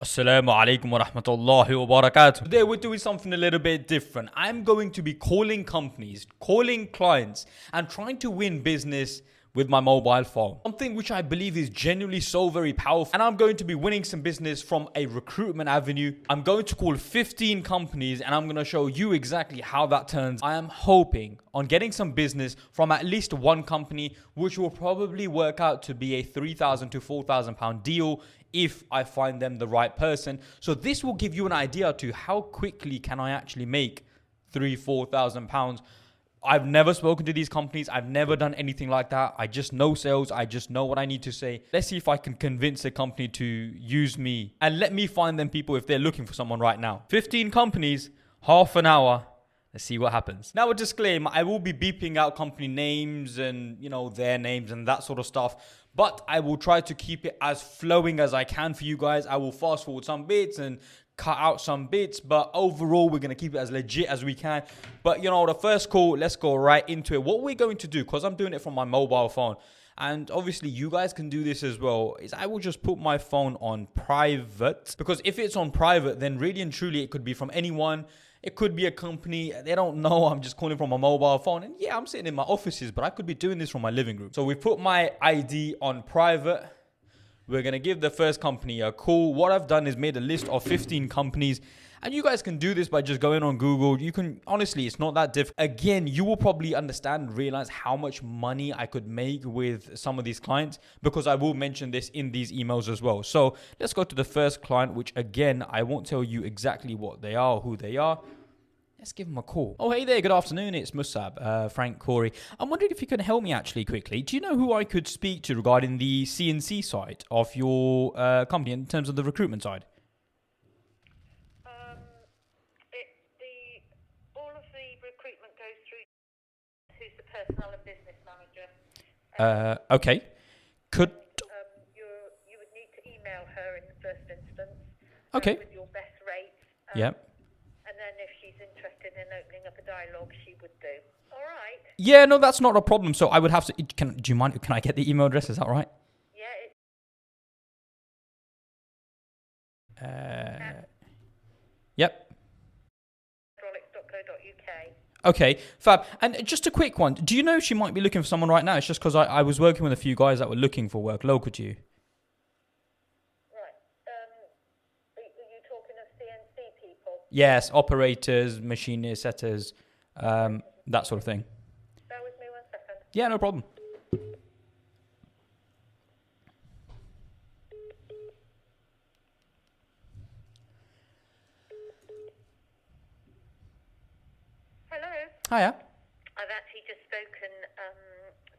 Assalamu alaikum wa rahmatullahi wa barakatuh. Today we're doing something a little bit different. I'm going to be calling companies, calling clients, and trying to win business with my mobile phone. Something which I believe is genuinely so very powerful. And I'm going to be winning some business from a recruitment avenue. I'm going to call 15 companies and I'm going to show you exactly how that turns. I am hoping on getting some business from at least one company, which will probably work out to be a £3,000 to £4,000 deal if I find them the right person. So this will give you an idea to how quickly can I actually make £3,000-4,000. I've never spoken to these companies. I've never done anything like that. I just know sales. I just know what I need to say. Let's see if I can convince a company to use me and let me find them people if they're looking for someone right now. 15 companies, half an hour. Let's see what happens. Now, a disclaimer, I will be beeping out company names and, their names and that sort of stuff. But I will try to keep it as flowing as I can for you guys. I will fast forward some bits and cut out some bits, but overall we're going to keep it as legit as we can. But the first call, let's go right into it. What we're going to do, because I'm doing it from my mobile phone, and obviously you guys can do this as well, is I will just put my phone on private, because if it's on private, then really and truly it could be from anyone. It could be a company. They don't know I'm just calling from a mobile phone. And yeah, I'm sitting in my offices, but I could be doing this from my living room. So we put my ID on private. We're going to give the first company a call. What I've done is made a list of 15 companies. And you guys can do this by just going on Google. You can, honestly, it's not that difficult. Again, you will probably understand and realize how much money I could make with some of these clients, because I will mention this in these emails as well. So let's go to the first client, which again, I won't tell you exactly what they are or who they are. Let's give them a call. Oh, hey there. Good afternoon. It's Musab, Frank Corey. I'm wondering if you can help me actually quickly. Do you know who I could speak to regarding the CNC side of your company in terms of the recruitment side? All of the recruitment goes through who's the personnel and business manager. Okay. Could... You would need to email her in the first instance. Okay. With your best rates. Yep. And then if she's interested in opening up a dialogue, she would do. All right. Yeah, no, that's not a problem. So I would have to... do you mind? Can I get the email address? Is that right? Yeah. Yep. Hydraulics.co.uk. Okay, fab. And just a quick one. Do you know if she might be looking for someone right now? It's just because I was working with a few guys that were looking for work local to you. Right. Are you talking of CNC people? Yes, operators, machinists, setters, that sort of thing. Bear with me 1 second. Yeah, no problem. Hello. Hiya. I've actually just spoken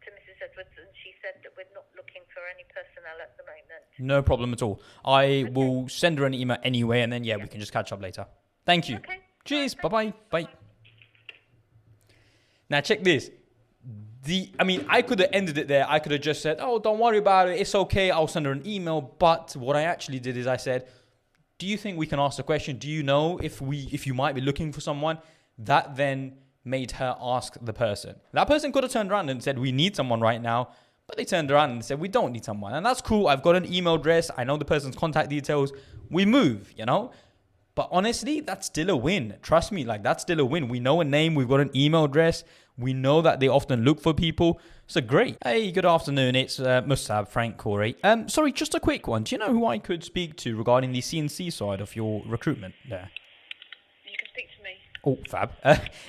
to Mrs. Edwards, and she said that we're not looking for any personnel at the moment. No problem at all. I will send her an email anyway, and then, yeah, we can just catch up later. Thank you. Okay. Cheers. Bye-bye. Bye. Now, check this. I could have ended it there. I could have just said, oh, don't worry about it. It's okay. I'll send her an email. But what I actually did is I said, do you think we can ask the question? Do you know if you might be looking for someone? That then made her ask the person. That person could have turned around and said, we need someone right now. But they turned around and said, we don't need someone. And that's cool. I've got an email address. I know the person's contact details. We move, But honestly, that's still a win. Trust me, that's still a win. We know a name. We've got an email address. We know that they often look for people. So great. Hey, good afternoon. It's Musab, Frank Corey. Sorry, just a quick one. Do you know who I could speak to regarding the CNC side of your recruitment there? You can speak to me. Oh, fab.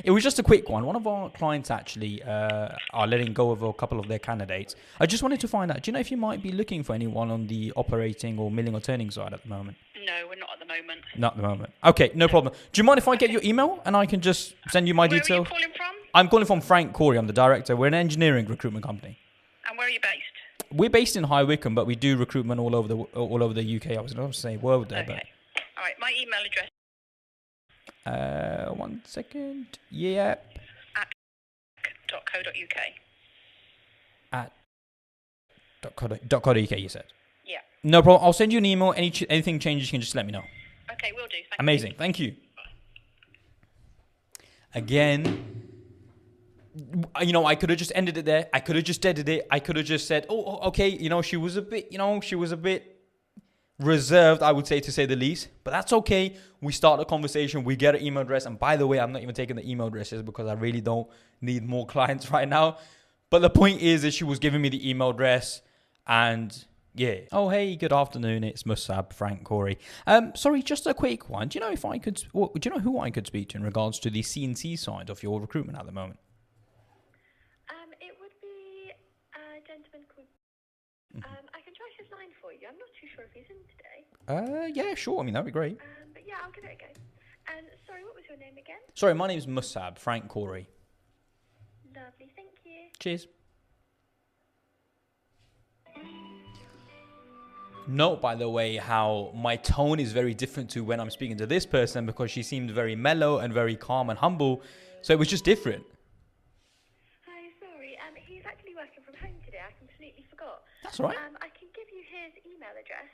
It was just a quick one. One of our clients actually are letting go of a couple of their candidates. I just wanted to find out, do you know if you might be looking for anyone on the operating or milling or turning side at the moment? No, we're not at the moment. Not at the moment. Okay, no problem. Do you mind if I get your email and I can just send you my details? Where are you calling from? I'm calling from Frank Corey. I'm the director. We're an engineering recruitment company. And where are you based? We're based in High Wycombe, but we do recruitment all over the UK. I was going to say world there, Okay. All right, my email address. but 1 second. Yeah. .co.uk. At .co.uk, you said. Yeah. No problem. I'll send you an email. Anything changes, you can just let me know. Okay, will do. Thank Amazing. Thank you. Again, I could have just ended it there. I could have just ended it. I could have just said, oh, okay, she was a bit, reserved, I would say, to say the least. But that's okay. We start the conversation. We get an email address. And by the way, I'm not even taking the email addresses because I really don't need more clients right now. But the point is that she was giving me the email address and yeah. Oh, hey, good afternoon. It's Musab, Frank, Corey. Sorry, just a quick one. Do you know if I could, do you know who I could speak to in regards to the CNC side of your recruitment at the moment? It would be a gentleman called... I can try his line for you. I'm not too sure if he's in today. Yeah, sure. I mean, that'd be great. But yeah, I'll give it a go. And sorry, what was your name again? Sorry, my name's Musab, Frank, Corey. Lovely, thank you. Cheers. Note, by the way, how my tone is very different to when I'm speaking to this person because she seemed very mellow and very calm and humble. So it was just different. Hi, sorry. He's actually working from home today. I completely forgot. That's all right. I can give you his email address.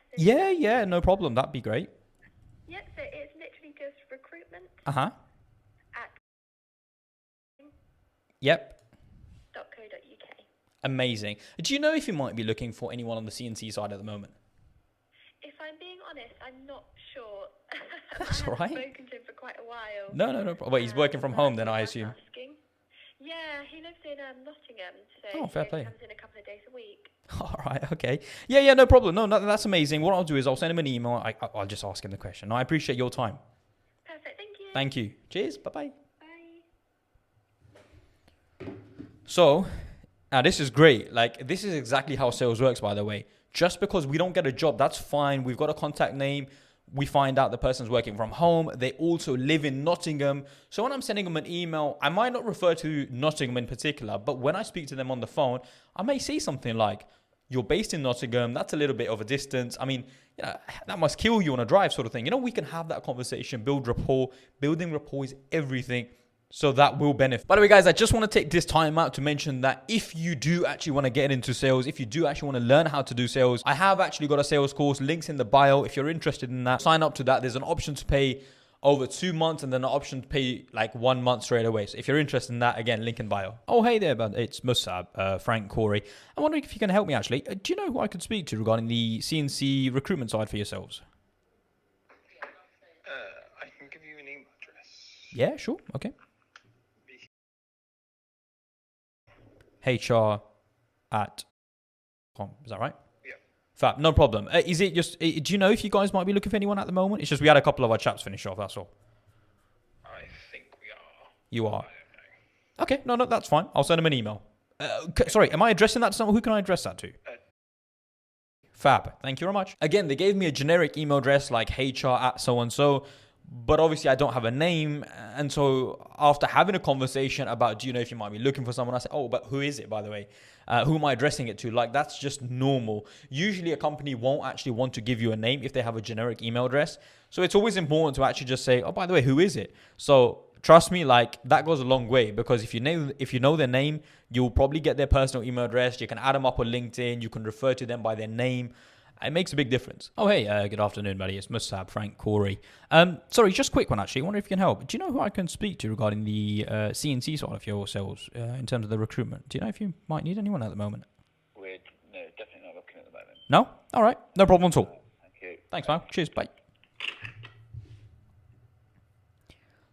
Yeah, no problem. That'd be great. Yep, so it's literally just recruitment Uh-huh. at Yep. .co.uk. Amazing. Do you know if you might be looking for anyone on the CNC side at the moment? If I'm being honest, I'm not sure. That's I all right. haven't spoken to him for quite a while. No. Wait, he's working from home then, I assume. Asking. Yeah, he lives in Nottingham, so Oh, fair play. he comes in a couple of days a week. All right, okay. Yeah, no problem. No, that's amazing. What I'll do is I'll send him an email. I'll just ask him the question. No, I appreciate your time. Perfect, thank you. Thank you. Cheers. Bye-bye. Bye. So, now this is great. Like, this is exactly how sales works, by the way. Just because we don't get a job, that's fine. We've got a contact name. We find out the person's working from home. They also live in Nottingham. So when I'm sending them an email, I might not refer to Nottingham in particular, but when I speak to them on the phone, I may say something like, you're based in Nottingham. That's a little bit of a distance. I mean, that must kill you on a drive sort of thing. We can have that conversation, build rapport. Building rapport is everything. So that will benefit. By the way, guys, I just want to take this time out to mention that if you do actually want to get into sales, if you do actually want to learn how to do sales, I have actually got a sales course, links in the bio. If you're interested in that, sign up to that. There's an option to pay over 2 months and then an option to pay like 1 month straight away. So if you're interested in that, again, link in bio. Oh, hey there, bud. It's Musab, Frank, Corey. I'm wondering if you can help me actually. Do you know who I could speak to regarding the CNC recruitment side for yourselves? I can give you an email address. Yeah, sure. Okay. HR@com. Is that right? Yeah. Fab, no problem. Is it just, do you know if you guys might be looking for anyone at the moment? It's just we had a couple of our chaps finish off, that's all. I think we are. You are? I don't know. Okay, no, that's fine. I'll send them an email. Sorry, am I addressing that to someone? Who can I address that to? Fab, thank you very much. Again, they gave me a generic email address like HR@so-and-so, but obviously I don't have a name. And so after having a conversation about, do you know if you might be looking for someone? I said, oh, but who is it, by the way? Who am I addressing it to? Like, that's just normal. Usually a company won't actually want to give you a name if they have a generic email address. So it's always important to actually just say, oh, by the way, who is it? So trust me, like that goes a long way because if you know their name, you'll probably get their personal email address. You can add them up on LinkedIn. You can refer to them by their name. It makes a big difference. Oh, hey, good afternoon, buddy. It's Musab, Frank, Corey. Sorry, just a quick one, actually. I wonder if you can help. Do you know who I can speak to regarding the CNC side of your sales in terms of the recruitment? Do you know if you might need anyone at the moment? We're definitely not looking at the moment. No? All right. No problem at all. Thank you. Thanks, man. Cheers. Bye.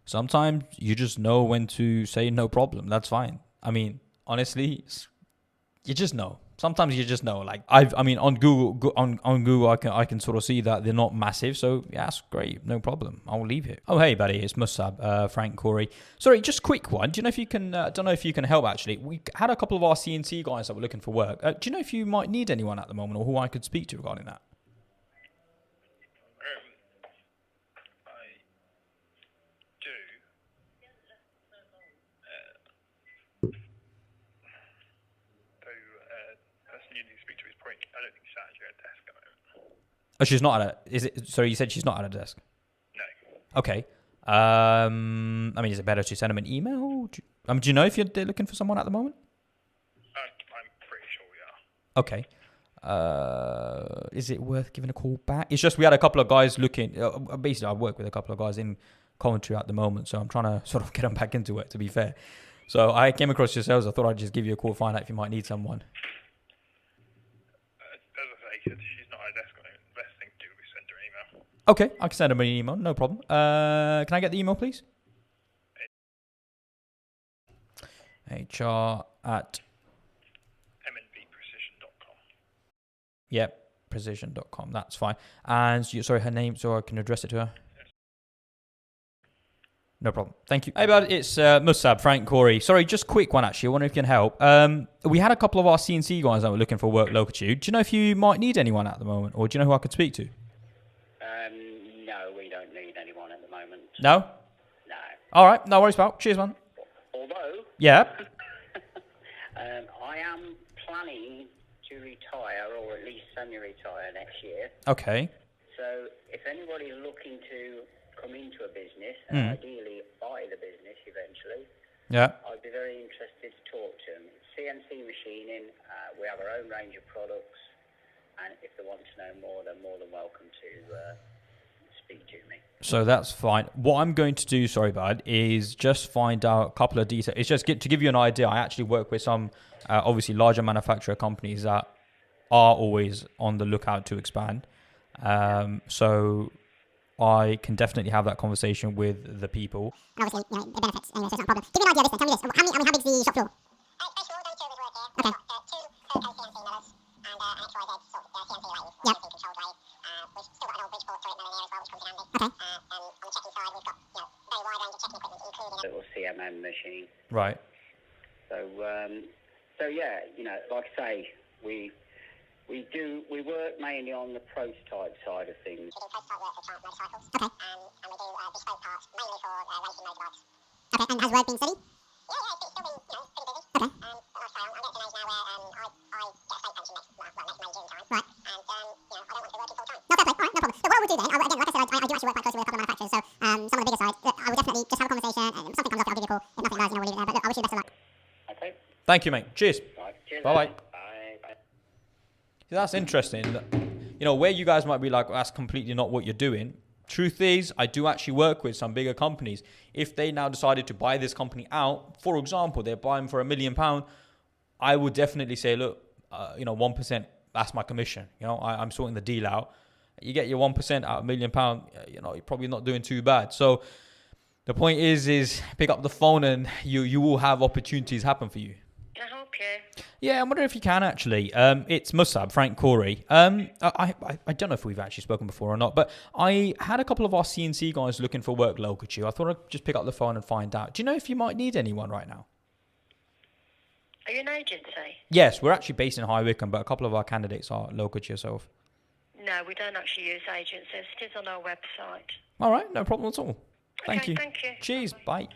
Sometimes you just know when to say no problem. That's fine. I mean, honestly, you just know. Sometimes you just know. Like on Google, on Google, I can sort of see that they're not massive. So yeah, that's great. No problem. I'll leave it. Oh hey, buddy, it's Musab, Frank, Corey. Sorry, just quick one. Do you know if you can? Don't know if you can help. Actually, we had a couple of our CNC guys that were looking for work. Do you know if you might need anyone at the moment, or who I could speak to regarding that? I do. Person you need to speak to is probably, I don't think she's actually at a desk at the moment. Oh, she's not at a. Is it? Sorry, you said she's not at a desk. No. Okay. I mean, is it better to send them an email? Do you know if they're looking for someone at the moment? I'm pretty sure we are. Is it worth giving a call back? It's just we had a couple of guys looking. Basically, I work with a couple of guys in Coventry at the moment, so I'm trying to sort of get them back into it. To be fair, so I came across yourselves. I thought I'd just give you a call, find out if you might need someone. As I say, she's not at a desk at the moment. The best thing to do is Okay, I can send them an email, no problem. Can I get the email, please? HR at mnbprecision.com. Yep, precision.com. That's fine. And sorry, her name, so I can address it to her. No problem. Thank you. Hey, bud, it's Musab, Frank, Corey. Sorry, just quick one, actually. I wonder if you can help. We had a couple of our CNC guys that were looking for work local to you. Do you know if you might need anyone at the moment? Or do you know who I could speak to? No, we don't need anyone at the moment. No? No. All right. No worries, pal. Cheers, man. Although, Yeah. I am planning to retire, or at least semi-retire next year. Okay. So if anybody's looking to come into a business, and ideally buy the business eventually, Yeah. I'd be very interested to talk to them. CNC machining, we have our own range of products, and if they want to know more, they're more than welcome to speak to me. So that's fine. What I'm going to do, sorry, bud, is just find out a couple of details. It's just to give you an idea. I actually work with some, obviously, larger manufacturer companies that are always on the lookout to expand. So I can definitely have that conversation with the people. And obviously, it benefits anyway, so it's not a problem. Give me an idea of this then. Tell me this. How big's the shop floor? First of all, those two of us work here. Okay. We've got two CNC millers and an XYZ sort of CNC lathe, Yep. CNC controlled lathe. We've still got an old Bridgeport turret mill in here as well, which comes in handy. Okay. And on the checking side, we've got very wide range of checking equipment, including Little CMM machine. Right. So yeah, like I say, we work mainly on the prototype side of things. we do prototype work for plant motorcycles. Okay. And we do bespoke parts, mainly for racing motorbikes. Okay, and has work been steady? Yeah, it's still been, pretty busy. Okay. But like I say, I'm getting to an age now where I get a state pension next May, June time. Right. And, I don't want to be working full time. No, fair play. All right, no problem. So what I would do then, again, like I said, I do actually work quite closely with a couple of manufacturers, so some of the bigger side, I would definitely just have a conversation, and if something comes up, I'll give you a call. If nothing does, we'll leave it there. But look, I wish you the best of luck. Okay. Thank you, mate. Cheers. Right. Cheers. Bye-bye. Bye. Bye. See, that's interesting. Where you guys might be like, that's completely not what you're doing. Truth is, I do actually work with some bigger companies. If they now decided to buy this company out, for example, they're buying for £1 million, I would definitely say, look, 1%, that's my commission. I'm sorting the deal out. You get your 1% out of £1 million, you're probably not doing too bad. So the point is pick up the phone and you will have opportunities happen for you. Can I help you? Yeah, I wonder if you can actually. It's Musab, Frank, Corey. I don't know if we've actually spoken before or not, but I had a couple of our CNC guys looking for work local to you. I thought I'd just pick up the phone and find out. Do you know if you might need anyone right now? Are you an agency? Yes, we're actually based in High Wycombe, but a couple of our candidates are local to yourself. No, we don't actually use agencies. It is on our website. All right, no problem at all. Thank you. Thank you. Cheers, bye.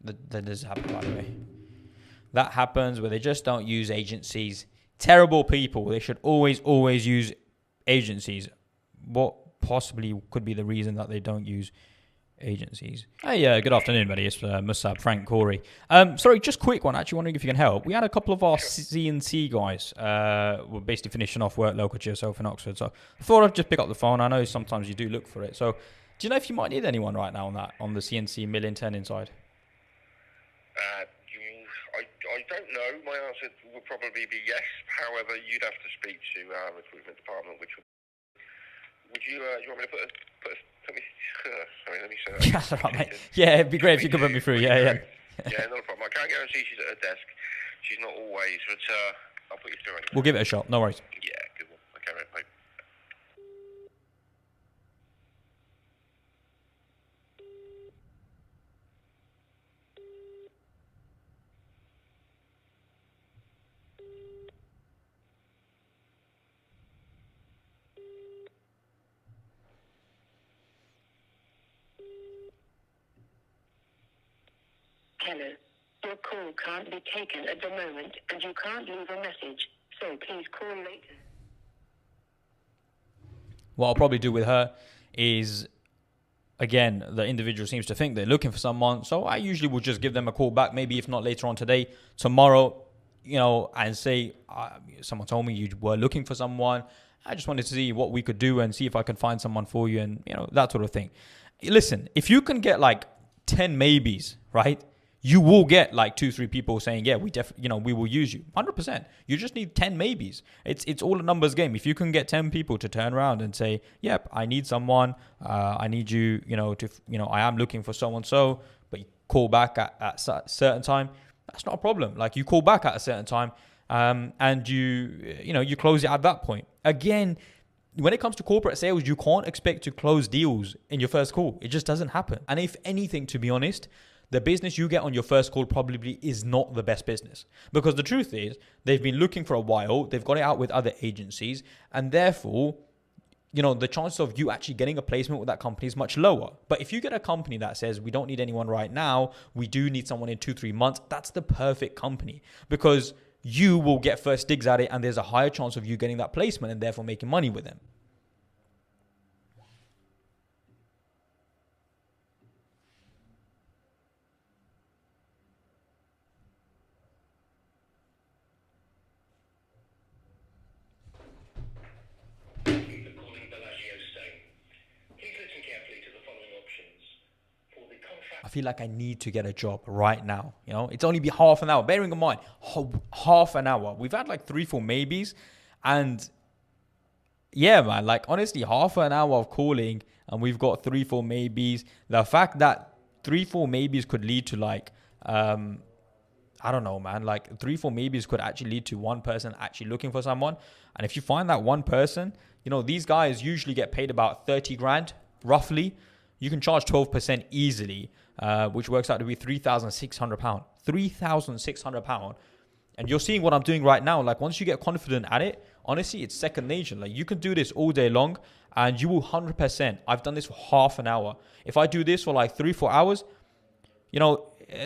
That does happen, by the way. That happens where they just don't use agencies. Terrible people. They should always use agencies. What possibly could be the reason that they don't use agencies? Hey, good afternoon, buddy. It's Musab, Frank, Corey. Sorry, just quick one. Actually, wondering if you can help. We had a couple of our CNC guys were basically finishing off work local to yourself in Oxford. So I thought I'd just pick up the phone. I know sometimes you do look for it. So do you know if you might need anyone right now on the CNC milling turning side? I don't know. My answer would probably be yes. However, you'd have to speak to our recruitment department, which would you want me to put me sorry, let me say that. That's all right, mate. Yeah, it'd be great if you could put me through. Yeah. Yeah, not a problem. I can't guarantee she's at her desk. She's not always, but I'll put you through anyway. We'll give it a shot. No worries. Yeah, good one. Okay, mate. Hello. Your call can't be taken at the moment and you can't leave a message, so please call later. What I'll probably do with her is, again, the individual seems to think they're looking for someone, so I usually will just give them a call back, maybe if not later on today, tomorrow, and say, someone told me you were looking for someone. I just wanted to see what we could do and see if I could find someone for you and, that sort of thing. Listen, if you can get like 10 maybes, right? you will get like 2-3 people saying, yeah, we definitely, we will use you 100%. You just need 10 maybes. It's all a numbers game. If you can get 10 people to turn around and say, yep, I need someone, I need you, I am looking for so and so, but you call back at a certain time, that's not a problem. Like, you call back at a certain time, and you close it at that point. Again, when it comes to corporate sales, you can't expect to close deals in your first call. It just doesn't happen. And if anything, to be honest, the business you get on your first call probably is not the best business. Because the truth is, they've been looking for a while, they've got it out with other agencies, and therefore, the chances of you actually getting a placement with that company is much lower. But if you get a company that says, we don't need anyone right now, we do need someone in 2-3 months, that's the perfect company, because you will get first digs at it, and there's a higher chance of you getting that placement and therefore making money with them. I feel like I need to get a job right now. It's only be half an hour. Bearing in mind, half an hour. We've had like 3-4 maybes, and yeah, man, like honestly, half an hour of calling, and we've got 3-4 maybes. The fact that 3-4 maybes could lead to like, I don't know, man, like 3-4 maybes could actually lead to one person actually looking for someone. And if you find that one person, these guys usually get paid about 30 grand, roughly. You can charge 12% easily, which works out to be £3,600. £3,600. And you're seeing what I'm doing right now. Like, once you get confident at it, honestly, it's second nature. Like, you can do this all day long, and you will 100%. I've done this for half an hour. If I do this for like 3-4 hours,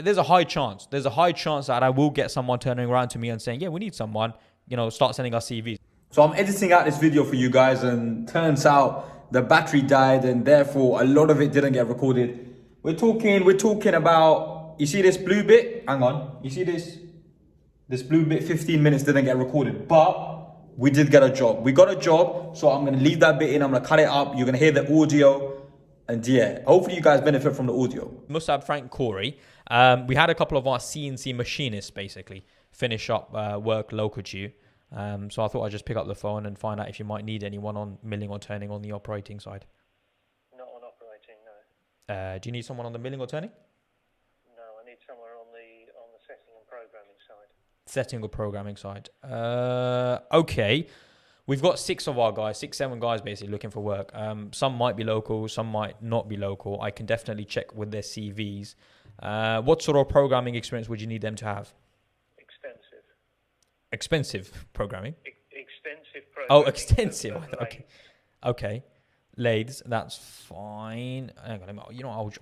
there's a high chance. There's a high chance that I will get someone turning around to me and saying, yeah, we need someone, start sending us CVs. So I'm editing out this video for you guys, and turns out the battery died, and therefore a lot of it didn't get recorded. We're talking about, you see this blue bit? Hang on. You see this blue bit, 15 minutes didn't get recorded, but we did get a job. We got a job, so I'm going to leave that bit in. I'm going to cut it up. You're going to hear the audio. And yeah, hopefully you guys benefit from the audio. Musab, Frank, Corey. We had a couple of our CNC machinists basically finish up work local to you. So I thought I'd just pick up the phone and find out if you might need anyone on milling or turning on the operating side. Not on operating, no. Do you need someone on the milling or turning? No, I need someone on the setting and programming side. Setting or programming side. Okay. We've got 6-7 guys basically looking for work. Some might be local, some might not be local. I can definitely check with their CVs. What sort of programming experience would you need them to have? Expensive programming? Extensive programming. Oh, extensive. Okay. Lathes, that's fine. Hang on,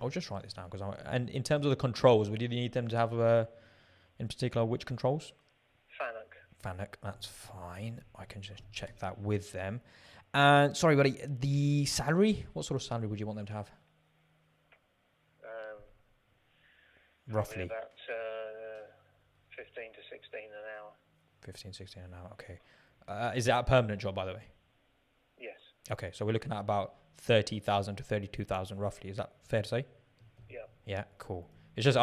I'll just write this down. And in terms of the controls, would you need them to have, in particular, which controls? Fanuc, that's fine. I can just check that with them. And sorry, buddy, the salary? What sort of salary would you want them to have? Roughly. About 15 to 16 an hour. 15, 16 an hour, okay. Is that a permanent job, by the way? Yes. Okay, so we're looking at about 30,000 to 32,000 roughly. Is that fair to say? Yeah. Yeah, cool. It's just,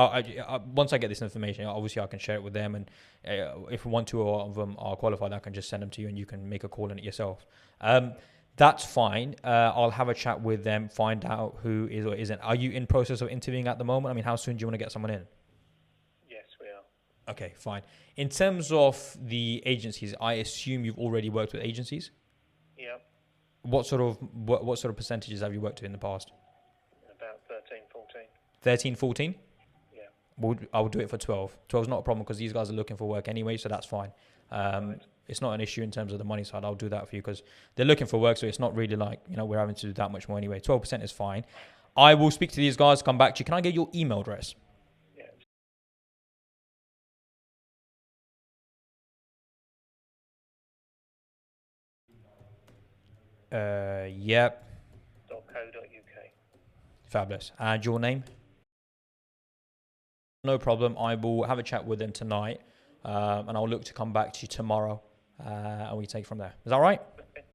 once I get this information, obviously I can share it with them, and if one, two of them are qualified, I can just send them to you and you can make a call on it yourself. That's fine. I'll have a chat with them, find out who is or isn't. Are you in process of interviewing at the moment? I mean, how soon do you want to get someone in? Yes, we are. Okay, fine. In terms of the agencies, I assume you've already worked with agencies? Yeah. What sort of percentages have you worked with in the past? About 13, 14. 13, 14? Yeah. I would do it for 12. 12 is not a problem because these guys are looking for work anyway, so that's fine. Right. It's not an issue in terms of the money side. I'll do that for you because they're looking for work, so it's not really like, we're having to do that much more anyway. 12% is fine. I will speak to these guys, come back to you. Can I get your email address? Yep. .co.uk. Fabulous. And your name? No problem. I will have a chat with them tonight, and I'll look to come back to you tomorrow, and we take it from there. Is that right?